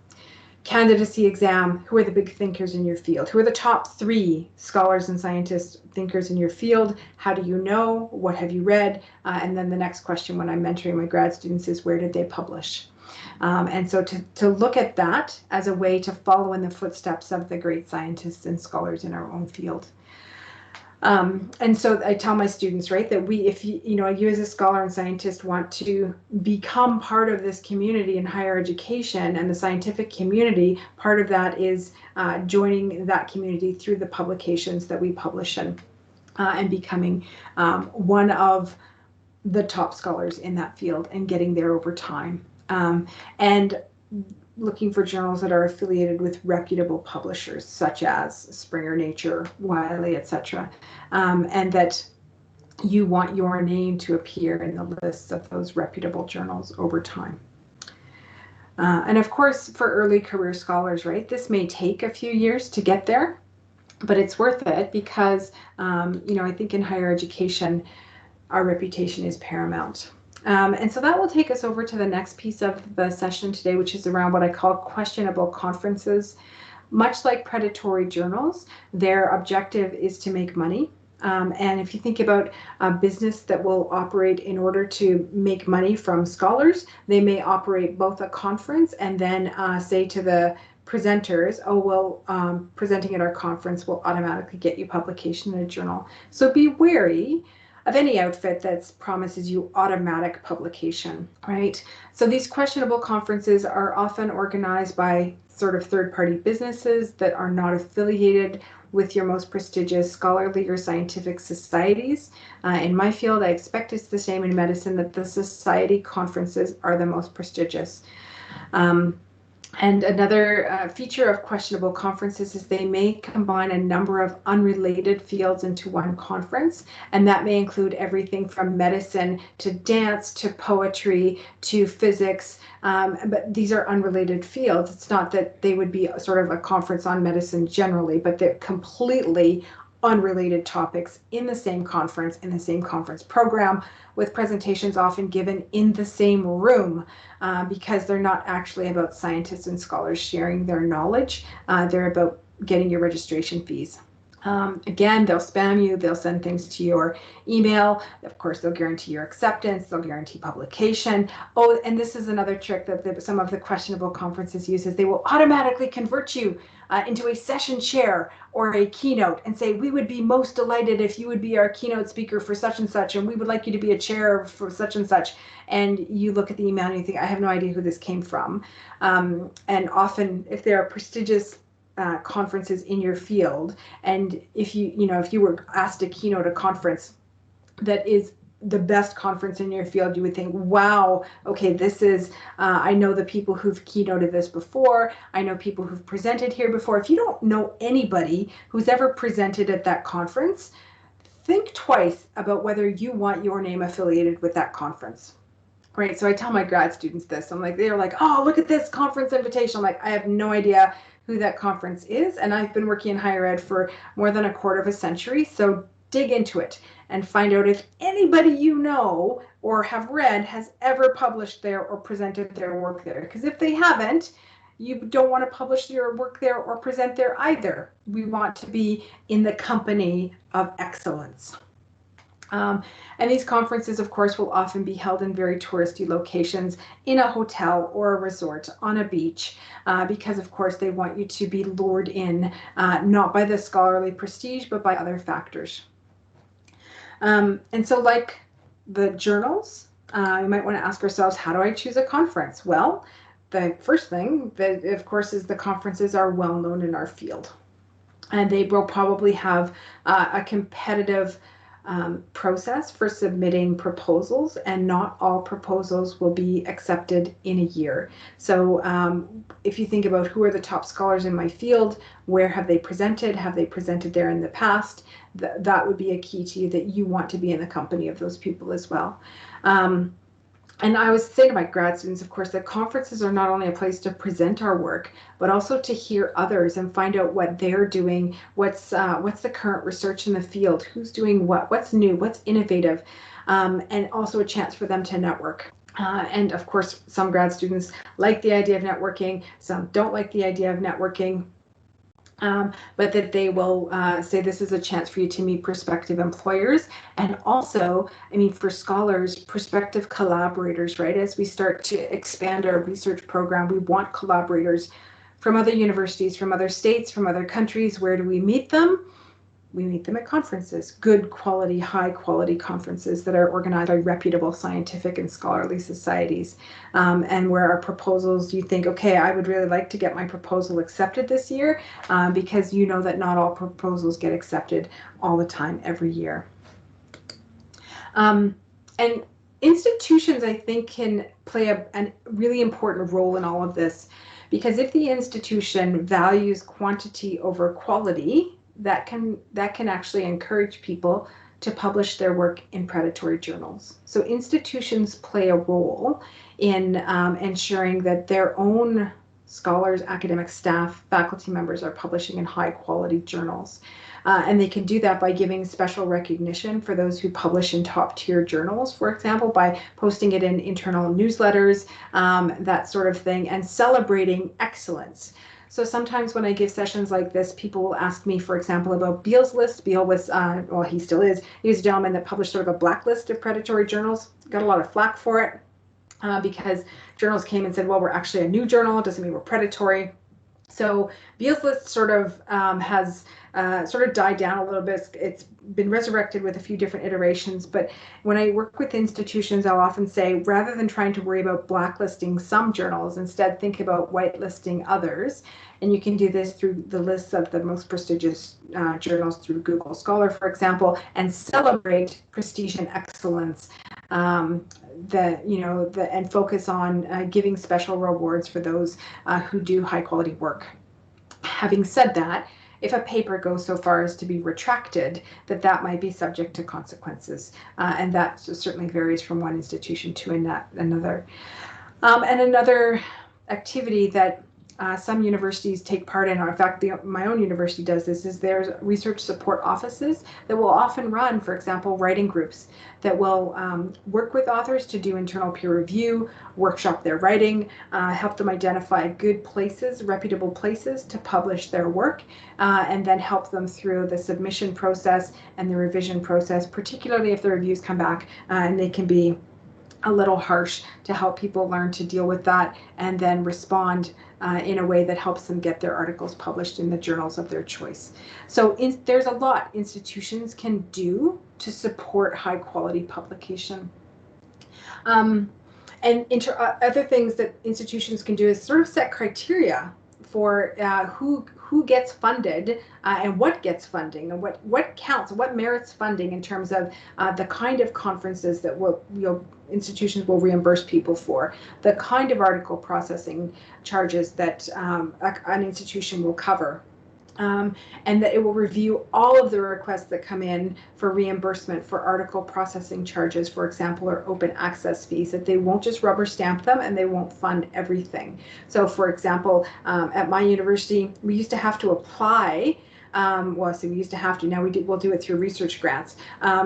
candidacy exam, who are the big thinkers in your field? Who are the top 3 scholars and scientists thinkers in your field? How do you know? What have you read? And then the next question when I'm mentoring my grad students is, where did they publish? And so to look at that as a way to follow in the footsteps of the great scientists and scholars in our own field. And so I tell my students, right, that if you as a scholar and scientist want to become part of this community in higher education and the scientific community, part of that is joining that community through the publications that we publish in, and becoming one of the top scholars in that field and getting there over time. And looking for journals that are affiliated with reputable publishers, such as Springer, Nature, Wiley, etc., and that you want your name to appear in the lists of those reputable journals over time. And of course, for early career scholars, right, this may take a few years to get there, but it's worth it, because I think in higher education, our reputation is paramount. And so that will take us over to the next piece of the session today, which is around what I call questionable conferences. much like predatory journals, their objective is to make money. And if you think about a business that will operate in order to make money from scholars, they may operate both a conference and then say to the presenters, oh, well, presenting at our conference will automatically get you publication in a journal. So be wary of any outfit that promises you automatic publication, right? So these questionable conferences are often organized by sort of third-party businesses that are not affiliated with your most prestigious scholarly or scientific societies. In my field, I expect it's the same in medicine, that the society conferences are the most prestigious. And another feature of questionable conferences is they may combine a number of unrelated fields into one conference, and that may include everything from medicine to dance to poetry to physics, but these are unrelated fields. It's not that they would be sort of a conference on medicine generally, but they're completely unrelated topics in the same conference, in the same conference program, with presentations often given in the same room, because they're not actually about scientists and scholars sharing their knowledge. They're about getting your registration fees. Again, they'll spam you, they'll send things to your email. Of course, they'll guarantee your acceptance, they'll guarantee publication. Oh, and this is another trick that some of the questionable conferences use, is they will automatically convert you into a session chair or a keynote and say, we would be most delighted if you would be our keynote speaker for such and such, and we would like you to be a chair for such and such. And you look at the email and you think, I have no idea who this came from. And often, if there are prestigious conferences in your field, and if you were asked to keynote a conference that is the best conference in your field, you would think, wow, okay, this is, I know the people who've keynoted this before, I know people who've presented here before. If you don't know anybody who's ever presented at that conference, think twice about whether you want your name affiliated with that conference. Right, so I tell my grad students this. I'm like, they're like, oh, look at this conference invitation. I'm like, I have no idea who that conference is, and I've been working in higher ed for more than a quarter of a century, so dig into it and find out if anybody you know or have read has ever published there or presented their work there. Because if they haven't, you don't want to publish your work there or present there either. We want to be in the company of excellence. And these conferences, of course, will often be held in very touristy locations, in a hotel or a resort, on a beach, because, of course, they want you to be lured in, not by the scholarly prestige, but by other factors. And so, like the journals, you might want to ask ourselves, how do I choose a conference? Well, the first thing, that, of course, is the conferences are well known in our field. And they will probably have a competitive process for submitting proposals, and not all proposals will be accepted in a year. So if you think about who are the top scholars in my field, where have they presented there in the past, that would be a key to you, that you want to be in the company of those people as well. And I always say to my grad students, of course, that conferences are not only a place to present our work, but also to hear others and find out what they're doing, what's the current research in the field, who's doing what's new, what's innovative, and also a chance for them to network. And of course, some grad students like the idea of networking, some don't like the idea of networking. But that they will say this is a chance for you to meet prospective employers, and also, I mean, for scholars, prospective collaborators, right? As we start to expand our research program, we want collaborators from other universities, from other states, from other countries. Where do we meet them? We meet them at conferences, good quality, high quality conferences that are organized by reputable scientific and scholarly societies, and where our proposals, you think, okay, I would really like to get my proposal accepted this year, because you know that not all proposals get accepted all the time every year. And institutions, I think, can play a really important role in all of this, because if the institution values quantity over quality, that can actually encourage people to publish their work in predatory journals. So institutions play a role in ensuring that their own scholars, academic staff, faculty members are publishing in high quality journals. And they can do that by giving special recognition for those who publish in top tier journals, for example, by posting it in internal newsletters, that sort of thing, and celebrating excellence. So sometimes when I give sessions like this, people will ask me, for example, about Beale's list. Beale was, well, he still is. He was a gentleman that published sort of a blacklist of predatory journals. Got a lot of flack for it because journals came and said, well, we're actually a new journal. It doesn't mean we're predatory. So Beale's list sort of has sort of died down a little bit. It's been resurrected with a few different iterations. But when I work with institutions, I'll often say, rather than trying to worry about blacklisting some journals, instead think about whitelisting others. And you can do this through the lists of the most prestigious journals through Google Scholar, for example, and celebrate prestige and excellence. And focus on giving special rewards for those who do high quality work. Having said that, if a paper goes so far as to be retracted, that might be subject to consequences. And that certainly varies from one institution to another. And another activity that some universities take part in, or in fact, my own university does this, is there's research support offices that will often run, for example, writing groups that will work with authors to do internal peer review, workshop their writing, help them identify good places, reputable places to publish their work, and then help them through the submission process and the revision process, particularly if the reviews come back and they can be a little harsh, to help people learn to deal with that and then respond in a way that helps them get their articles published in the journals of their choice. So there's a lot institutions can do to support high quality publication. And other things that institutions can do is sort of set criteria for who gets funded and what gets funding and what counts, what merits funding in terms of the kind of conferences that institutions will reimburse people for, the kind of article processing charges that an institution will cover. And that it will review all of the requests that come in for reimbursement for article processing charges, for example, or open access fees, that they won't just rubber stamp them and they won't fund everything. So for example, at my university, we used to have to apply we used to have to, now we'll do it through research grants.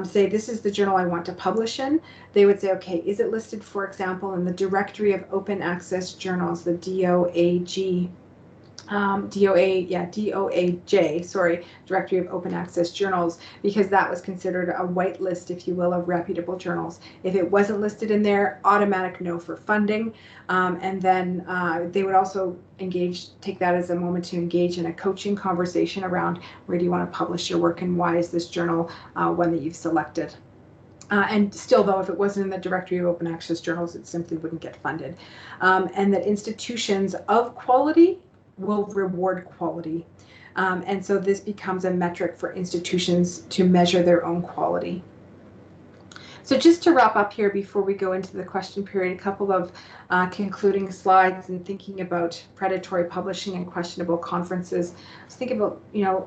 Say, this is the journal I want to publish in. They would say, okay, is it listed, for example, in the Directory of Open Access Journals, the DOAJ, Directory of Open Access Journals, because that was considered a white list, if you will, of reputable journals. If it wasn't listed in there, automatic no for funding. And then they would also take that as a moment to engage in a coaching conversation around where do you want to publish your work and why is this journal one that you've selected. And still, though, if it wasn't in the Directory of Open Access Journals, it simply wouldn't get funded. And that institutions of quality will reward quality. And so this becomes a metric for institutions to measure their own quality. So just to wrap up here before we go into the question period, a couple of concluding slides and thinking about predatory publishing and questionable conferences. Let's think about,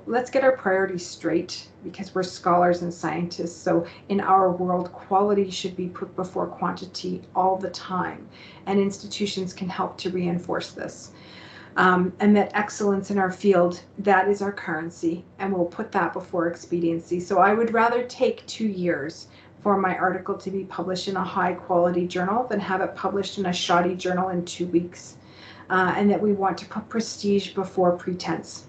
let's get our priorities straight, because we're scholars and scientists. So in our world, quality should be put before quantity all the time. And institutions can help to reinforce this. And that excellence in our field, that is our currency, and we'll put that before expediency. So I would rather take 2 years for my article to be published in a high quality journal than have it published in a shoddy journal in 2 weeks. And that we want to put prestige before pretense.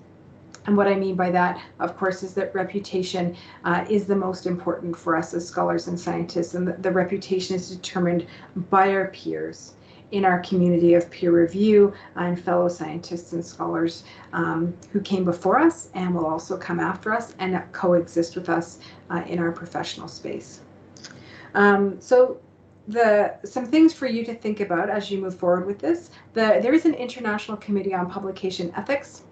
And what I mean by that, of course, is that reputation is the most important for us as scholars and scientists, and the reputation is determined by our peers in our community of peer review and fellow scientists and scholars who came before us and will also come after us and coexist with us in our professional space. So some things for you to think about as you move forward with this. There is an International Committee on Publication Ethics.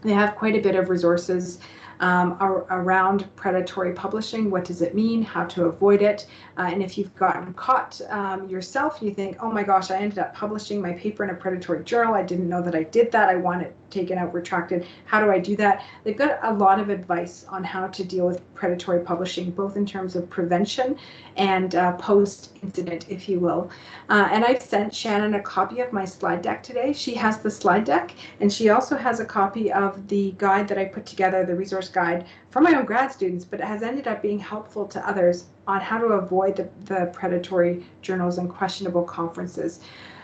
They have quite a bit of resources around predatory publishing. What does it mean? How to avoid it? And if you've gotten caught yourself, you think, oh my gosh, I ended up publishing my paper in a predatory journal. I didn't know that I did that. I want it taken out, retracted. How do I do that? They've got a lot of advice on how to deal with predatory publishing, both in terms of prevention and post-incident, if you will. And I've sent Shannon a copy of my slide deck today. She has the slide deck, and she also has a copy of the guide that I put together, the resource guide for my own grad students, but it has ended up being helpful to others on how to avoid the predatory journals and questionable conferences.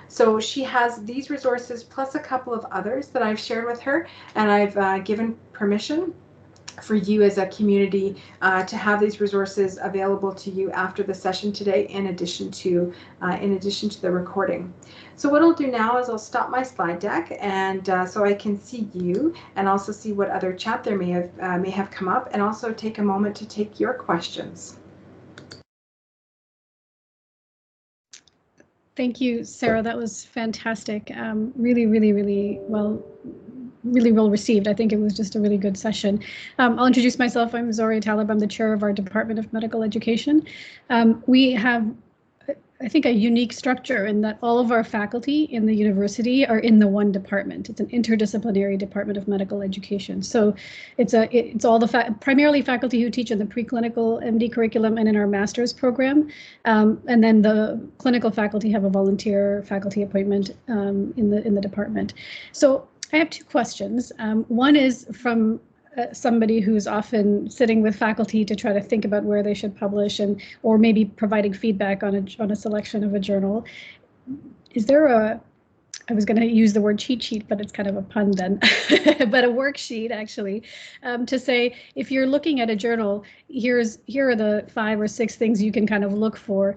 So she has these resources plus a couple of others that I've shared with her, and I've given permission for you as a community to have these resources available to you after the session today, in addition to the recording. So what I'll do now is I'll stop my slide deck, and so I can see you and also see what other chat there may have come up, and also take a moment to take your questions. Thank you, Sarah. That was fantastic. Really well received. I think it was just a really good session. I'll introduce myself. I'm Zoria Talib. I'm the chair of our Department of Medical Education. We have, I think, a unique structure in that all of our faculty in the university are in the one department. It's an interdisciplinary Department of Medical Education. So it's all the primarily faculty who teach in the preclinical MD curriculum and in our master's program. And then the clinical faculty have a volunteer faculty appointment in the department. So I have two questions. One is from somebody who's often sitting with faculty to try to think about where they should publish, or maybe providing feedback on a selection of a journal. Is there I was going to use the word cheat sheet, but it's kind of a pun then, but a worksheet actually, to say, if you're looking at a journal, here are the 5 or 6 things you can kind of look for.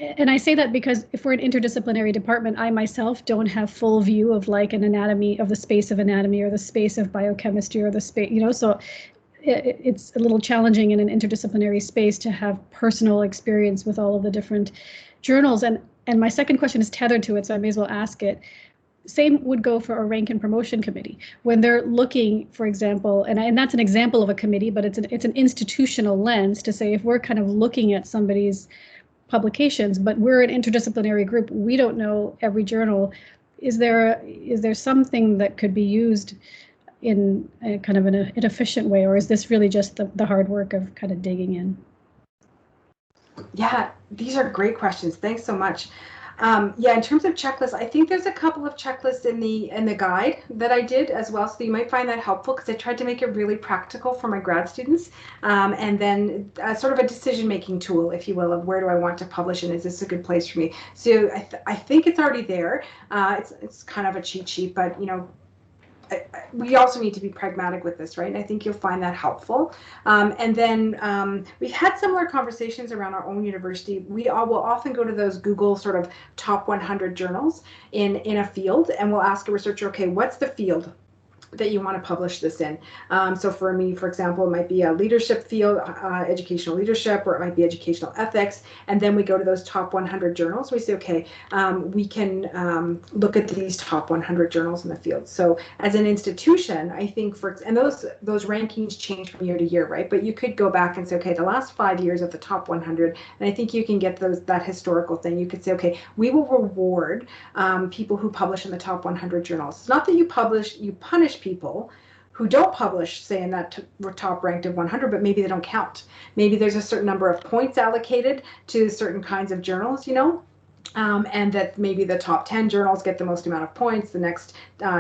And I say that because if we're an interdisciplinary department, I myself don't have full view of like an anatomy, of the space of anatomy, or the space of biochemistry, or the space, so it's a little challenging in an interdisciplinary space to have personal experience with all of the different journals. And my second question is tethered to it, so I may as well ask it. Same would go for a rank and promotion committee. When they're looking, for example, and that's an example of a committee, but it's an institutional lens to say, if we're kind of looking at somebody's publications, but we're an interdisciplinary group, we don't know every journal. Is there something that could be used in a kind of an efficient way, or is this really just the hard work of kind of digging in? Yeah, these are great questions. Thanks so much. Yeah, in terms of checklists, I think there's a couple of checklists in the guide that I did as well, so you might find that helpful, because I tried to make it really practical for my grad students, and then sort of a decision-making tool, if you will, of where do I want to publish, and is this a good place for me? So I think it's already there. It's kind of a cheat sheet, but we also need to be pragmatic with this, right? And I think you'll find that helpful. And then we've had similar conversations around our own university. We will often go to those Google sort of top 100 journals in a field, and we'll ask a researcher, okay, what's the field that you want to publish this in? So for me, for example, it might be a leadership field, educational leadership, or it might be educational ethics. And then we go to those top 100 journals. We say, okay, we can look at these top 100 journals in the field. So as an institution, I think and those rankings change from year to year, right? But you could go back and say, okay, the last 5 years of the top 100, and I think you can get that historical thing. You could say, okay, we will reward people who publish in the top 100 journals. It's not that you punish people who don't publish, say, in that top ranked of 100, but maybe they don't count. Maybe there's a certain number of points allocated to certain kinds of journals, and that maybe the top 10 journals get the most amount of points, the next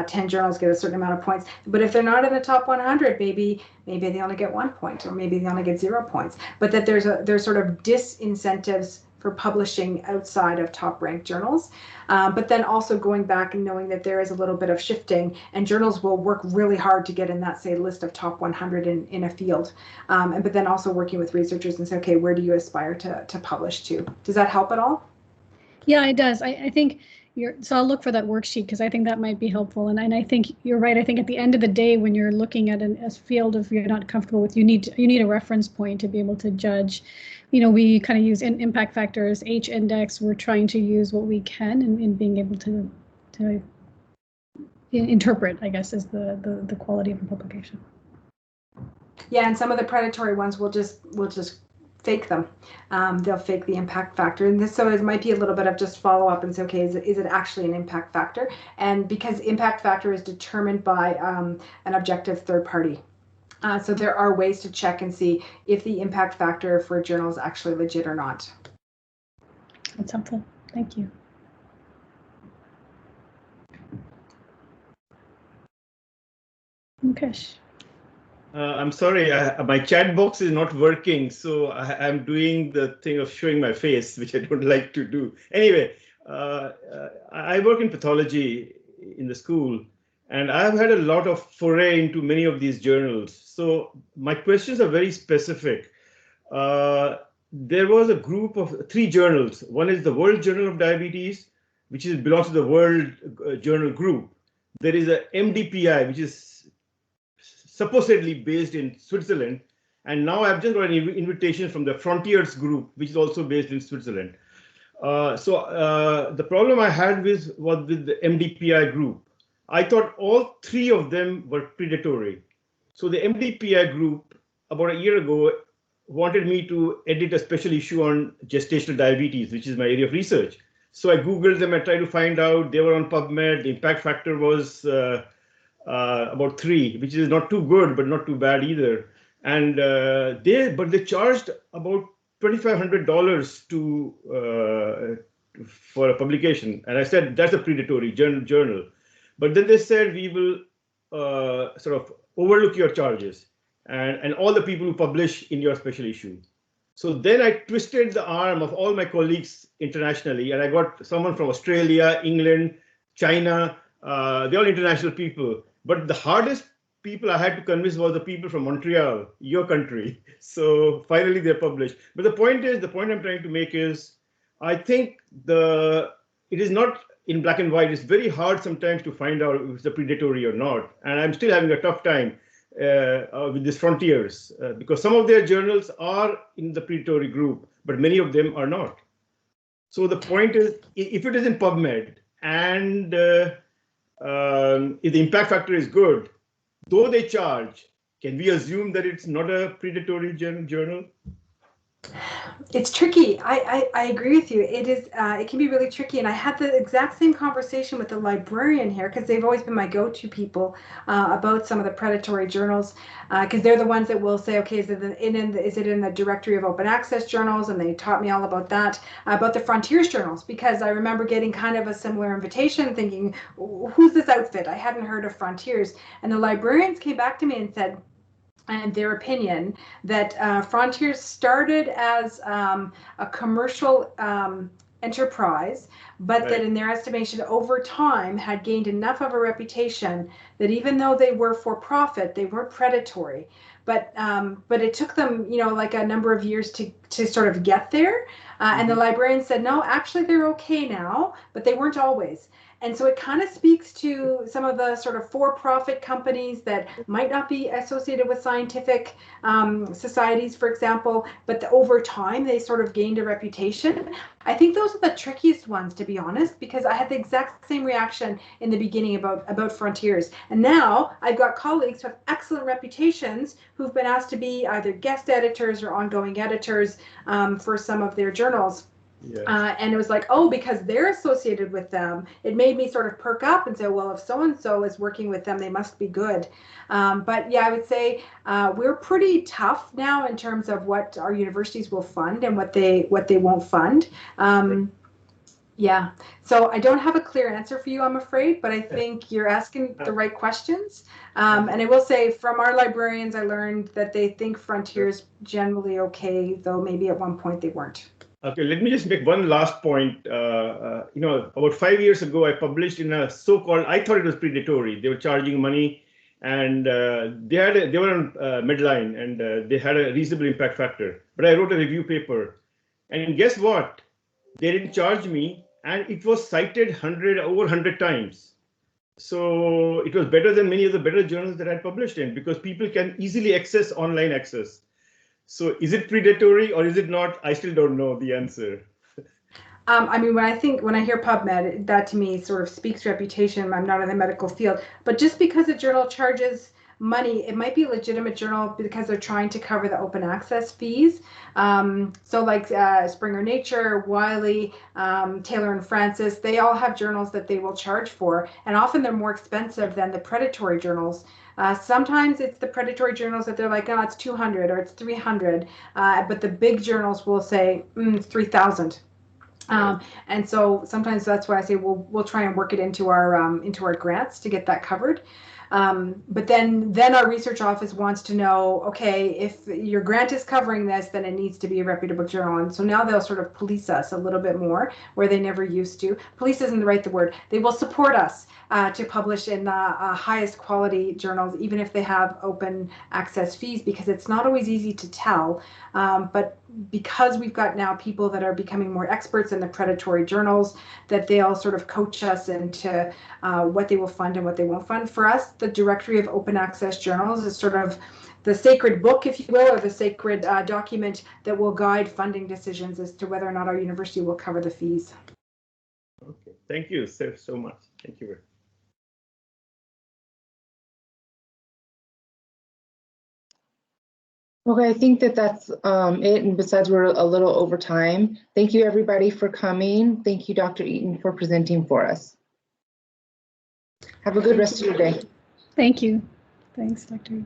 10 journals get a certain amount of points. But if they're not in the top 100, maybe they only get 1 point, or maybe they only get 0 points. But that there's sort of disincentives for publishing outside of top ranked journals, but then also going back and knowing that there is a little bit of shifting, and journals will work really hard to get in that, say, list of top 100 in a field, but then also working with researchers and say, okay, where do you aspire to publish to? Does that help at all? Yeah, it does. I think so I'll look for that worksheet, because I think that might be helpful. And I think you're right. I think at the end of the day, when you're looking at a field if you're not comfortable with, you need a reference point to be able to judge. We kind of use impact factors, H-index. We're trying to use what we can in being able to interpret, I guess, is the quality of a publication. Yeah, and some of the predatory ones will just fake them. They'll fake the impact factor, and so it might be a little bit of just follow up and say, okay, is it actually an impact factor? And because impact factor is determined by an objective third party. So there are ways to check and see if the impact factor for a journal is actually legit or not. That's helpful. Thank you. Mukesh. I'm sorry, my chat box is not working, so I'm doing the thing of showing my face, which I don't like to do. Anyway, I work in pathology in the school, and I've had a lot of foray into many of these journals. So my questions are very specific. There was a group of 3 journals. One is the World Journal of Diabetes, which belongs to the World Journal Group. There is a MDPI, which is supposedly based in Switzerland. And now I've just got an invitation from the Frontiers Group, which is also based in Switzerland. The problem I had was with the MDPI group. I thought all 3 of them were predatory. So the MDPI group, about a year ago, wanted me to edit a special issue on gestational diabetes, which is my area of research. So I Googled them and tried to find out. They were on PubMed. The impact factor was about 3, which is not too good, but not too bad either. And they charged about $2,500 for a publication. And I said, that's a predatory journal. But then they said, we will sort of overlook your charges and all the people who publish in your special issue. So then I twisted the arm of all my colleagues internationally, and I got someone from Australia, England, China, they're all international people. But the hardest people I had to convince was the people from Montreal, your country. So finally they're published. But the point I'm trying to make is, I think it is not in black and white. It's very hard sometimes to find out if it's a predatory or not. And I'm still having a tough time with these Frontiers, because some of their journals are in the predatory group, but many of them are not. So the point is, if it is in PubMed and if the impact factor is good, though they charge, can we assume that it's not a predatory journal? It's tricky. I agree with you. It is. It can be really tricky. And I had the exact same conversation with the librarian here, because they've always been my go-to people about some of the predatory journals, because they're the ones that will say, okay, is it in the directory of open access journals? And they taught me all about that, about the Frontiers journals, because I remember getting kind of a similar invitation, thinking, who's this outfit? I hadn't heard of Frontiers. And the librarians came back to me and said, and their opinion, that Frontiers started as a commercial enterprise, but right, that in their estimation over time had gained enough of a reputation that even though they were for profit, they were predatory. But it took them, like a number of years to sort of get there. And the librarian said, no, actually they're okay now, but they weren't always. And so it kind of speaks to some of the sort of for-profit companies that might not be associated with scientific societies, for example, but over time they sort of gained a reputation. I think those are the trickiest ones, to be honest, because I had the exact same reaction in the beginning about Frontiers. And now I've got colleagues who have excellent reputations who've been asked to be either guest editors or ongoing editors for some of their journals. Yeah. And it was like, oh, because they're associated with them, it made me sort of perk up and say, well, if so-and-so is working with them, they must be good. But yeah, I would say we're pretty tough now in terms of what our universities will fund and what they won't fund. Yeah, so I don't have a clear answer for you, I'm afraid, but I think you're asking the right questions. And I will say from our librarians, I learned that they think Frontiers generally okay, though maybe at one point they weren't. Okay, let me just make one last point. About 5 years ago, I published in a so-called, I thought it was predatory. They were charging money, and they were on Medline, and they had a reasonable impact factor. But I wrote a review paper, and guess what? They didn't charge me, and it was cited over 100 times. So it was better than many of the better journals that I published in, because people can easily access online access. So is it predatory or is it not? I still don't know the answer. I mean, when I hear PubMed, that to me sort of speaks reputation. I'm not in the medical field, but just because a journal charges money, it might be a legitimate journal because they're trying to cover the open access fees. So like Springer Nature, Wiley, Taylor and Francis, they all have journals that they will charge for, and often they're more expensive than the predatory journals. Sometimes it's the predatory journals that they're like, oh, it's 200 or it's 300, but the big journals will say it's 3,000. And so sometimes that's why I say we'll try and work it into our grants to get that covered. But then our research office wants to know, okay, if your grant is covering this, then it needs to be a reputable journal. And so now they'll sort of police us a little bit more, where they never used to. Police isn't the right word. They will support us to publish in the highest quality journals, even if they have open access fees, because it's not always easy to tell. But because we've got now people that are becoming more experts in the predatory journals, that they'll sort of coach us into what they will fund and what they won't fund. For us, the Directory of Open Access Journals is sort of the sacred book, if you will, or the sacred document that will guide funding decisions as to whether or not our university will cover the fees. Okay, thank you so much. Thank you. Okay, I think that that's it. And besides, we're a little over time. Thank you, everybody, for coming. Thank you, Dr. Eaton, for presenting for us. Have a good rest of your day. Thank you. Thanks, Dr.